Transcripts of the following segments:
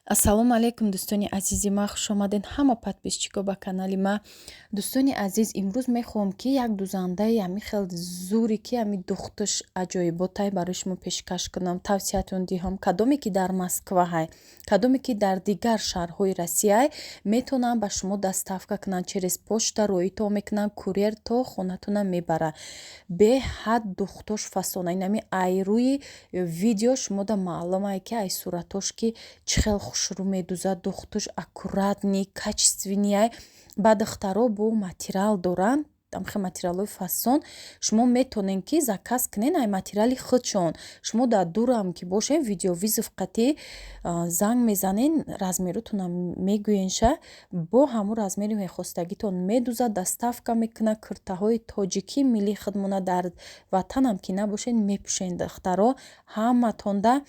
Ассалому алайкум дӯстони азизи ман, хушомадед ҳама подписчико ба канали ман. Дӯстони азиз, имрӯз мехоҳам ки як дузандаи ами хел зуре ки ами духтуш аҷоиботай барои шумо пешкаш кунам, тавсиятон диҳам. Кадоме ки дар Москва ҳай, кадоме ки дар дигар шаҳрҳои Россияй метавонанд ба шумо доставка кунанд, через почта роитон мекунанд, курьер то хонатона мебара. Беҳад духтуш фасона инами айрӯи видео шумо да маълум ай ки ай суратош ки чӣ хел хушрӯ медузад, духтуш аккуратни, качественияй. Ба духтаро бо материал доранд, амхе материалои фасон. Шумо метавонед ки заказ кунед ай материали худшон. Шумо дар дурам ки бошед, видеовизов қатӣ занг мезанед, размеротонам мегӯенша, бо ҳамун размери мехостагитон медузад, доставка мекунад. Куртаҳои тоҷикӣ миллӣ худмона дар ватанам ки набошед мепӯшед духтаро. Ҳаматонда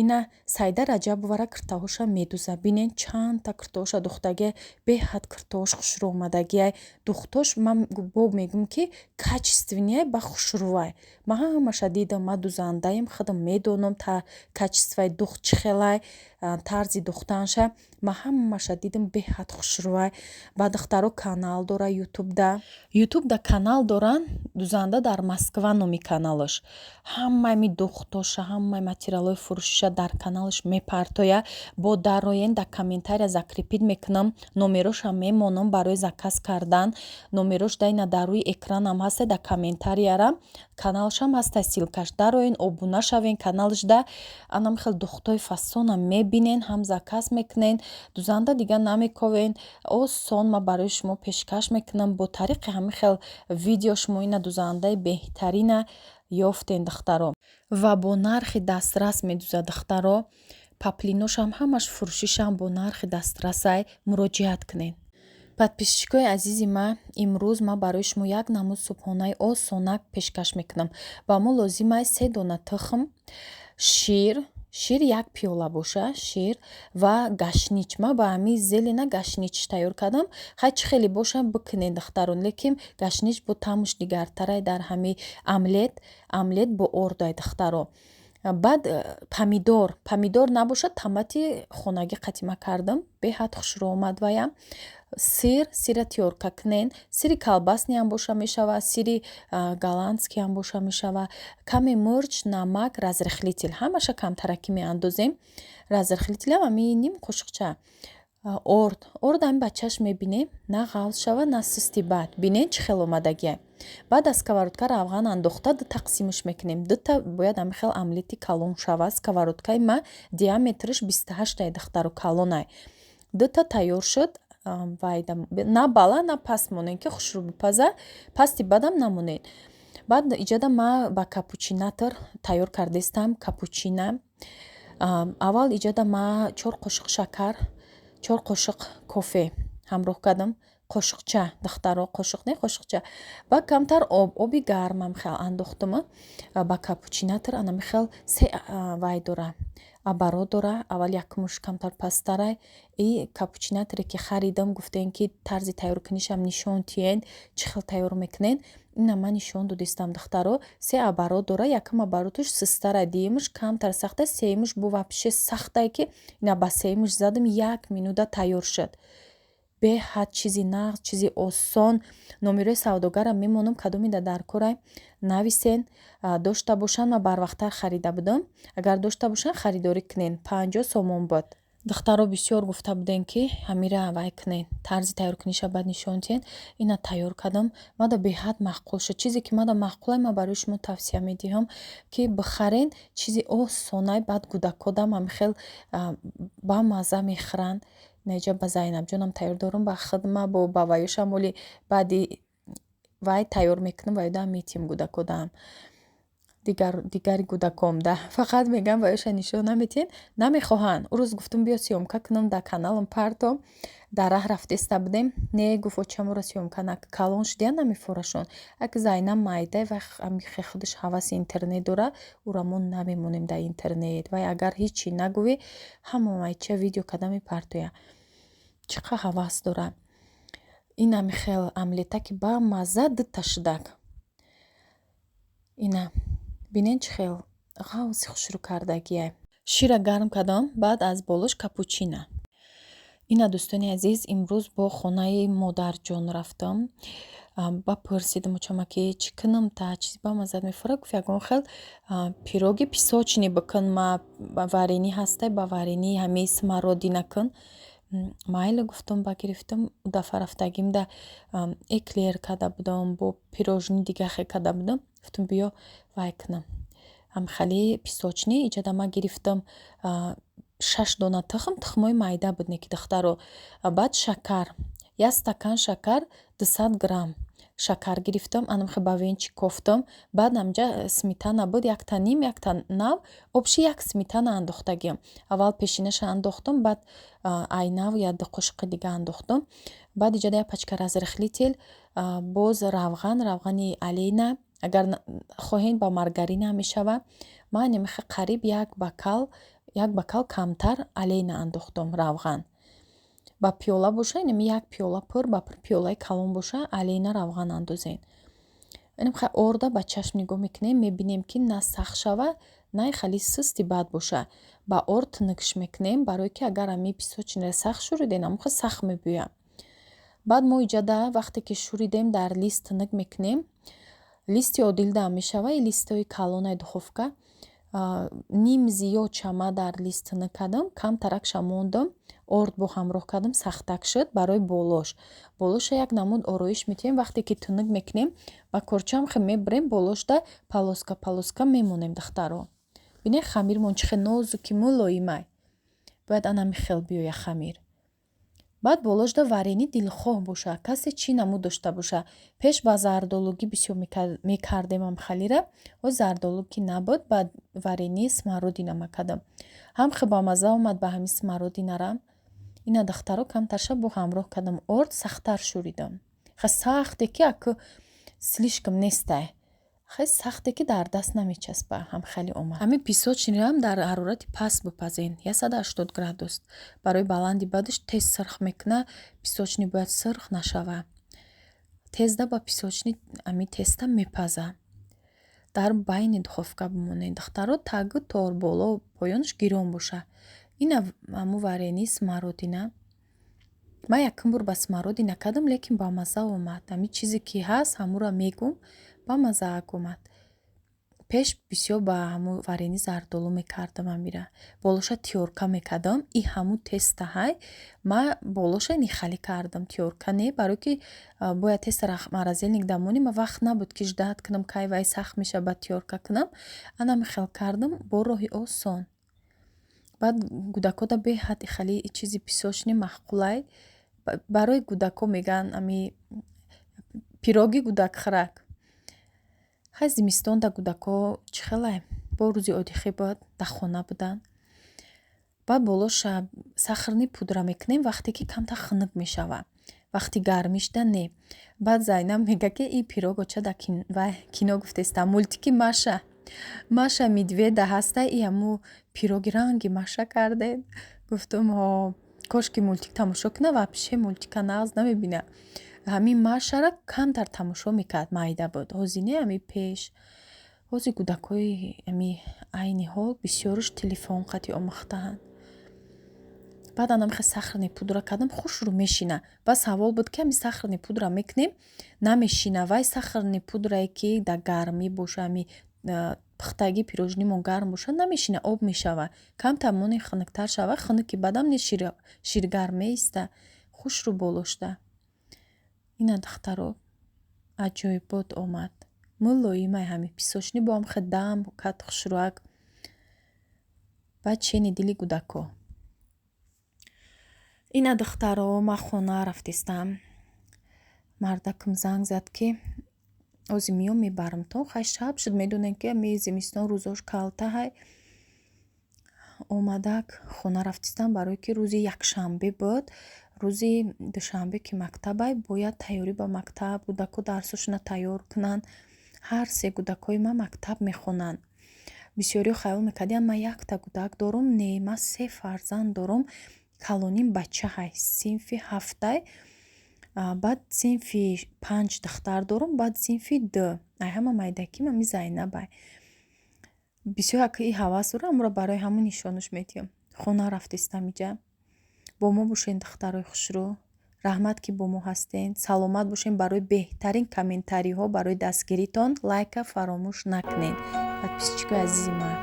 ина Сайда Раҷабовара куртаҳоша медуза. Бинед чандта куртаҳоша духтагия, беҳад куртаҳош хушрӯ омадагиай. Духтош ман бо мегӯм ки качественияй ба хушрӯай. Ман ҳамаша дидам, ман дузандаем, худам медонам та качестваи духт чӣ хелай, тарзи духтанша. Ман ҳамаша дидам беҳад хушрӯай. Ба духтаро канал дора ютубда канал доран. Дузанда дар Москва номи каналаш. Ҳамаи духтоша, ҳамаи материалои фурӯшиша дар каналаш мепартоя. Бо дароен да комментария закрепид мекунам. Номероша мемонам барои заказ кардан. Номерош да ина дар рӯи экранам ҳаста, да комментарияра. Каналшам ҳаста силкаш. Дароен обуна шавен каналш да. Анам хел духтои фасона мебинен, ҳам заказ мекунен. Дузанда дига намековен. Осон ма барои шумо пешкаш мекунам. Бо тариқи ҳамин хел видео шумо ина дузандаи беҳтарина ёфтен духтаро. Ва бо нархи дастрас медуза духтаро. Паплиношам ҳамаш фурӯшишам бо нархи дастрасай. муроҷиат кунед. Подписчикои азизи ман, имрӯз ман барои шумо як намуд субҳонаи осонак пешкаш мекунам. Ба мо лозимай 3 дона тухм, шир як пиёла боша, шир ва гашнич. Ман ба ҳами зелена гашнич тайёр кардам. Хай чӣ хеле боша бикунед духтарон, лекин гашнич бо таъмуш дигартарай дар ҳами омлет бо ордай духтаро. Баъд помидор набоша, томати хонагӣ қатима кардам, беҳад хушрӯ омад ваям. Сира тиёрка кунен. Сири колбасни ҳам боша мешавад, сири голландский ҳам боша мешавад. Каме мурч, намак, разрыхлитель. Ҳамаша камтаракӣ меандозем. Разрыхлителям ами ним қошиқча. Орд ами ба чашм мебинем, на ғавз шава, на сусти бад. Бинед чӣ хел омадагиай. Баъд аз сковородка равған андохта ду тақсимаш мекунем. Дута бояд ами хел омлети калон шавад. Сковородкаи ма диаметраш 28 духтаро калонай. Дута тайёр шуд. На бала на паст монен ки хушрӯ бипаза, пасти бадам намонед. Баъд иҷода ма ба капучинатор тайёр кардестам. Капучина аввал иҷода ма 4 қошиқ шакар, 4 қошиқ кофе ҳамроҳ кардам. Қошиқча духтаро, қошиқ не қошиқча. Ба камтар оби гармам хел андохтам. Ба капучинатор анами хел се вай дора. Абаро дора. Аввал як муш камтар пасттарай. И капучинаторе ки харидам, гуфтен ки тарзи тайёркунишам нишон тиен, чӣ хел тайёр мекунен. Ина ман нишон додистам духтаро. Се абаро дора. Якам абаротуш сустара, дуюмуш камтар сахта, сеюмуш бу вапше сахтае ки ина ба сеюмуш задам, 1 минута тайёр шуд. Беҳад чизи нағз, чизи осон. Номерои савдогарам мемонам, кадомида дар корай нависен. Дошта бошанд, ман барвақттар харида будам. Агар дошта бошанд харидорӣ кунен. 50 сомон буд. Духтаро бисёр гуфта буден ки ҳамира вай кунен, тарзи тайёркуниша бад нишон тиен. Ина тайёр кардам. Мада беҳад маъқул шуд. Чизе ки мада маъқулай, ман барои шумо тавсия медиҳам ки бихарен. Чизи осонай. Баъд кӯдакодам ҳам хел ба мазза мехӯранд. Неҷа ба Зайнабҷонам тайёр дорам, ба худма бо баваёшам, вале баъди вай тайёр мекунам, вайдам метим кӯдакодам. Дигари кӯдаком да фақат мегам ваёша нишон наметиҳен, намехоҳанд. Урӯз гуфтам биё сиёмка кунам дар каналам партом. Дар раҳ рафтеста будем. Не гуфт чамора сиёмка накун. Калон шудия намефорашон. Як Зайнаб майдай ва амихе худаш ҳаваси интернет дора. Ура мо намемонем дар интернет. Вай агар ҳичи нагӯвӣ, ҳама майча видео када мепартоя. Чӣ қадar ҳавас дора. Ин ами хел омлета ки ба мазза дута шудак. Ина бинед чӣ хел ғавзи хушрӯ кардагиай. шира гарм кардам, баъд аз болош капучино. Ина дӯстони азиз, имрӯз бо хонаи модарҷон рафтам. Ба пурсидам учама ки чӣ кунам та чизи ба маззат мехӯрад. Гуфт ягон хел пироги песочни бикун, ма варенӣ ҳастай, ба варенӣ ҳамаи смородина кун. Майли гуфтам, ба гирифтам дафъа рафтагимда эклер карда будам, бо пирожни дигаре карда будам. Гуфтам биё вай кунам. Амхали песочни иҷада ма гирифтам 6 дона тухмои майда буд неки духтаро. Баъд шакар, 1 стакан шакар, 200 грамм шакар гирифтам, анамхе ба венчи кофтам. Баъд амҷа сметана буд, 1 та ним, 1 та нав, обши 1 сметана андохтагиам. Аввал пешинаша андохтам, баъд айнав я 2 қошиқи дига андохтам. Баъд иҷада 1 пачка разрихли тел, боз равғани алейна, агар хоҳед ба маргарина мешава. Ман намеха қариб 1 бокал камтар алейна андохтам равған. Ба пиёла боша, инами 1 пиёла пур, ба пиёлаи калон боша, алейна равған андозен. Инамха орда ба чашм нигоҳ мекунем, мебинем ки на сахт шава, на хали сусти бад боша. Ба ор тунукш мекунем, барое ки агар ами песочниро сахт шӯридем, амоха сахт мебӯяд. Баъд мо иҷада вақте ки шӯридем дар лист тунук мекунем. Листи одилда мешава, и листои калонаи духовка. Ним зиёд чама дар лист тунук кардам, камтаракша мондам, орд бо ҳамроҳ кардам, сахтак шуд. Барои болоша як намуд ороиш метиҳем. Вақте ки тунук мекунем, ба корчам хе мебарем, болошда полоска мемонем духтаро. Бинед хамирмон чӣ хел нозуки мулоимай. Бояд анами хел биёяд хамир. Баъд болошда варенӣ дилхоҳ боша, касе чӣ намуд дошта боша. Пеш ба зардолугӣ бисёр мекардем амхалира, оз зардолугӣ набуд, баъд варении смородина макардам. Ҳамхе ба мазза омад ба ҳами смородинара. Ина духтаро камтарша бо ҳамроҳ кардам, орд сахттар шӯридам. Хе сахте ки аку слишком нестай. Хе сахте ки дар даст намечаспа, ҳамхали омад. Ҳами песочниам дар ҳарорати паст бипазен, 180 градус. Барои баланди бадаш тез сирх мекуна, песочни бояд сирх нашава. Тезда ба песочни ами теста мепаза. Дар байни духовка бимонед духтаро, тагу тор боло поёнаш гирон боша. Ина аму варении смородина. Ман якум бур ба смородина кардам, лекин ба мазза омад. Ами чизе ки ҳаст, ҳамура мегӯм, ба маззаак омад. Пеш бисёр ба ҳаму варении зардолу мекардам амира. Болоша тиёрка мекардам, и ҳаму теста ҳай. Ма болоша нихали кардам, тиёрка не, барои ки бояд тестара маразелник дамонӣ, ма вақт набуд ки ждат кунам, кай вай сахт меша, баъд тиёрка кунам. Анами хел кардам бо роҳи осон. Баъд гӯдакода беҳад хали чизи песочни маҳқулай. Барои гӯдако меган ами пироги гӯдакхӯрак. Хай зимистонда гӯдако чӣ хелай бо рӯзи одихӣ буд, дар хона будан. Баъд болоша сахарни пудра мекунем, вақте ки камтар хунук мешава. Вақти гармишда не. Баъд Зайнаб мега ки и пирого ча да кино гуфтеста, мультики Маша медведа ҳастай, и ҳаму пироги ранги Маша кардед. Гуфтам кошки мультик тамошо кунам, вообще мультика нағз намебинам. Ҳамин Машара камтар тамошо мекард, майда буд. Ҳозир не ами пеш. Ҳозир гӯдакҳои ами айни ҳол бисёраш телефон қати омӯхтаанд. Баъд анамихе сахарни пудра кардам, хушрӯ мешина. Бас ҳавол буд ки ами сахарни пудра мекунем, намешина. Вай сахарни пудрае ки дар гармӣ боша, ами пухтагии пирожнимон гарм боша, намешина, об мешава. Камтар моне хунуктар шава, хунуки бадам не ширгарм меиста. Хушрӯ болошда. Ина духтаро аҷоибот омад. Мулоимай ҳами песочни бо ҳам хедам кат хушрӯак. Баъд чени дили гӯдако. Ина духтаро ма хона рафтистам. Мардакам занг зад ки озӣ миём мебарамтон. Хай шаб шуд, медонем ки ами зимистон рӯзош калта ҳай. Омадак хона рафтистам, барое ки рӯзи якшанбе буд. Рӯзи душанбе ки мактабай, бояд тайёрӣ ба мактаб, гӯдако дарсошона тайёр кунанд. Ҳар се гӯдакҳои ма мактаб мехонанд. Бисёриҳо хаёл мекардиянд ман якта гӯдак дорум. Не, ман 3 фарзанд дорум. Калонин бача ҳай, синфи 7-ай. Баъд синфи 5 духтар дорум, баъд синфи 2. Ай ҳама майдаким ами Зайнабай. бисёр ки и ҳавас дора, амро барои ҳамон нишонаш метиҳам. Хона рафтистам иҷа. Бо мо бошен духтарои хушрӯ. раҳмат ки бо мо ҳастен. Саломат бошен. Барои беҳтарин комментариҳо, барои дастгиритон лайка фаромӯш накунед. подписчикои азизи ман.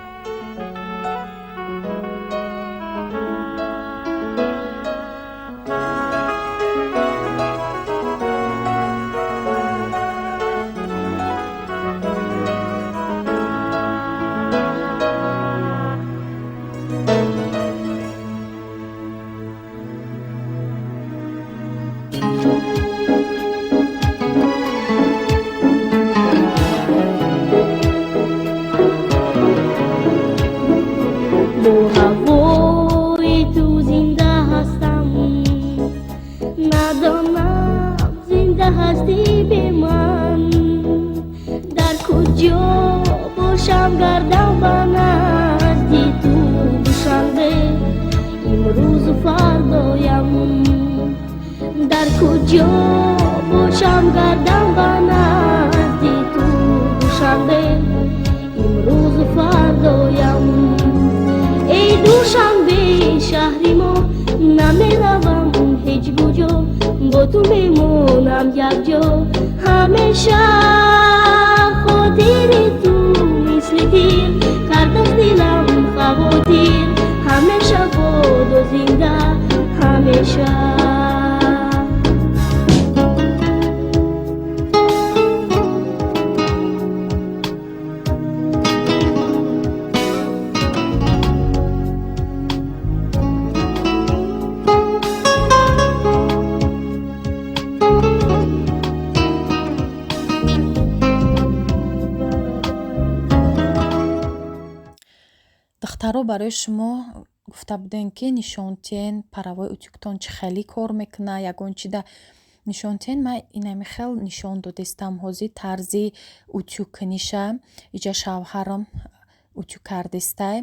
بو هوای تو زنده هستم ندانم زنده هستی به من در کجا باشم گردم به نزدی تو دوشنبه امروز و فردایم در کجا باشم گردم به نزدی تو دوشنبه امروز و فردایم ای دوشنبه شهری ما نمیروم هیچ کجا با تو میمونم یک جا همیشه خاطر تو مثل تیر کرده از دلم خواطر همیشه باد و زنده همیشه духтаро барои шумо гуфта будем ки нишонтиен паравои утюгтон чӣ хеле кор мекуна. ягон чида нишонтиен ма инами хел нишон додистам ҳозир тарзи утюгкуниша иҷа шавҳарам утюг кардистай.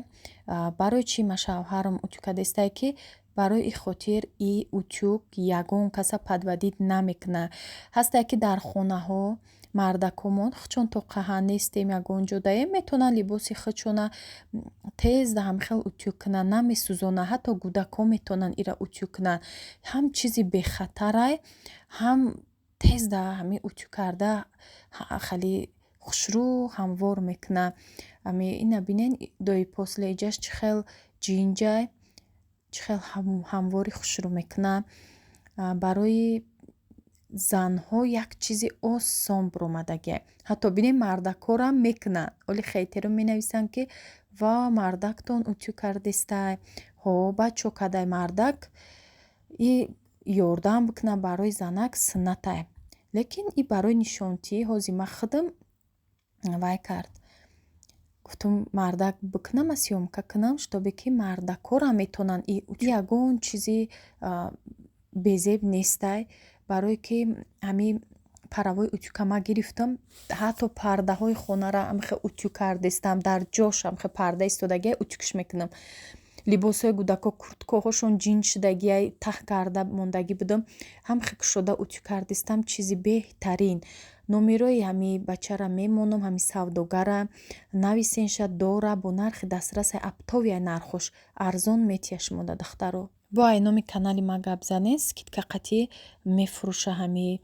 барои чӣ ма шавҳарам утюг кардистай ки барои и хотир и утюг ягон каса падвадид намекуна. ҳастае ки дар хонаҳо мардакумон хучон тоқаҳа нестем ягон ҷодае метавонанд либоси худшона тез да ҳамихел утюг кунанд, намесӯзонанд. ҳатто кӯдако метавонанд ира утюг кунанд. ҳам чизи бехатарай, ҳам тез да ҳамин утюг карда хеле хушрӯ ҳамвор мекунад. ина бинен дои после иҷаш чӣ хел ҷинҷай, чӣ хел ҳамвори хушрӯ мекунад. барои занҳо як чизи осон буромадагия. ҳатто бинем мардакорам мекунанд. оли хетеро менависанд ки ва мардактон утюг кардистай. ҳо бачо кадай мардак и ёрдам бикуна барои занак суннатай. лекин и барои нишонтӣ ҳозир ма худам вай кард. гуфтум мардак бикунам, съёмка кунам, штобе ки мардакорам метавонанд и ягон чизи безеб нестай. барое ки ҳамин паравои утюгама гирифтам, ҳатто пардаҳои хонара ҳамихел утюг кардистам. дар ҷош ҳамихел парда истодагия утюгш мекунам. либосҳои кӯдако курткаҳошон ҷинҷ шудагия таҳ карда мондаги будам, ҳамихел кушода утюг кардистам. чизи беҳтарин. номерои ҳамин бачара мемонам, ҳамин савдогара нависенша дора бо нархи дастрасай аптовия нархош арзон метия шумода духтаро. бо ай номи канали ма гап занед. скидка қатъӣ мефурӯша ҳамин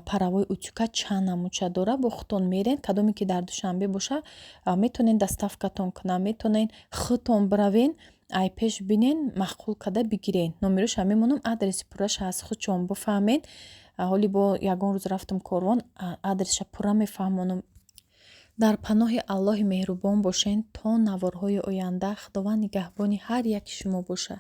паравои утюга чанд намудча дора. бо худтон мерен, кадоме ки дар душанбе боша метонен доставкатон кунам, метонен худтон биравен, ай пеш бинен махқул када бигирен. номероша мемонам, адреси пурраша аз худшон бифаҳмен. ҳоли бо ягон рӯз рафтам корвон, адресша пурра мефаҳмонам. дар паноҳи аллоҳи меҳрубон бошен то наворҳои оянда. худованд нигаҳбони ҳар яки шумо боша.